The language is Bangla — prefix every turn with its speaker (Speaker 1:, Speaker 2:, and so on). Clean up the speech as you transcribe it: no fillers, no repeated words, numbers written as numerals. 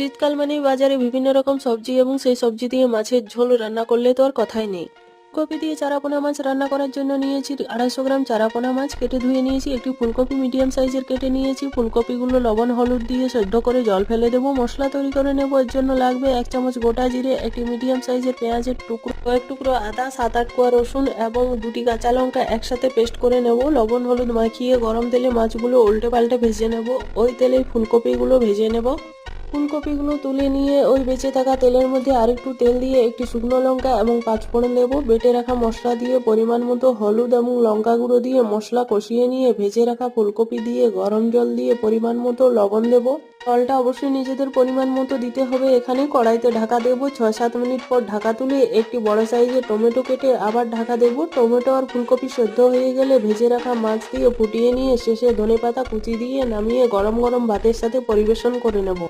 Speaker 1: শীতকাল মানেই বাজারে বিভিন্ন রকম সবজি এবং সেই সবজি দিয়ে মাছের ঝোল রান্না করলে তো আর কথাই নেই। কপি দিয়ে চারাপোনা মাছ রান্না করার জন্য নিয়েছি 250 গ্রাম চারাপোনা মাছ কেটে ধুয়ে নিয়েছি। একটি ফুলকপি মিডিয়াম সাইজের কেটে নিয়েছি। ফুলকপিগুলো লবণ হলুদ দিয়ে সেদ্ধ করে জল ফেলে দেবো। মশলা তৈরি করে নেব। এর জন্য লাগবে 1 চামচ গোটা জিরে, একটি মিডিয়াম সাইজের পেঁয়াজের টুকরো, কয়েক টুকরো আদা, 7-8 কোয়া রসুন এবং 2টি কাঁচা লঙ্কা একসাথে পেস্ট করে নেব। লবণ হলুদ মাখিয়ে গরম তেলে মাছগুলো উল্টে পাল্টে ভেজে নেব। ওই তেলেই ফুলকপিগুলো ভেজে নেব। ফুলকপিগুলো তুলে নিয়ে ওই বেঁচে থাকা তেলের মধ্যে আরেকটু তেল দিয়ে একটি শুকনো লঙ্কা এবং পাঁচফোড়ন দেবো। বেটে রাখা মশলা দিয়ে পরিমাণ মতো হলুদ এবং লঙ্কা গুঁড়ো দিয়ে মশলা কষিয়ে নিয়ে ভেজে রাখা ফুলকপি দিয়ে গরম জল দিয়ে পরিমাণ মতো লবণ দেবো। জলটা অবশ্যই নিজেদের পরিমাণ মতো দিতে হবে। এখানে কড়াইতে ঢাকা দেবো। 6-7 মিনিট পর ঢাকা তুলে একটি বড় সাইজের টমেটো কেটে আবার ঢাকা দেবো। টমেটো আর ফুলকপি সেদ্ধ হয়ে গেলে ভেজে রাখা মাছ দিয়ে ফুটিয়ে নিয়ে শেষে ধনেপাতা কুচি দিয়ে নামিয়ে গরম গরম ভাতের সাথে পরিবেশন করে নেব।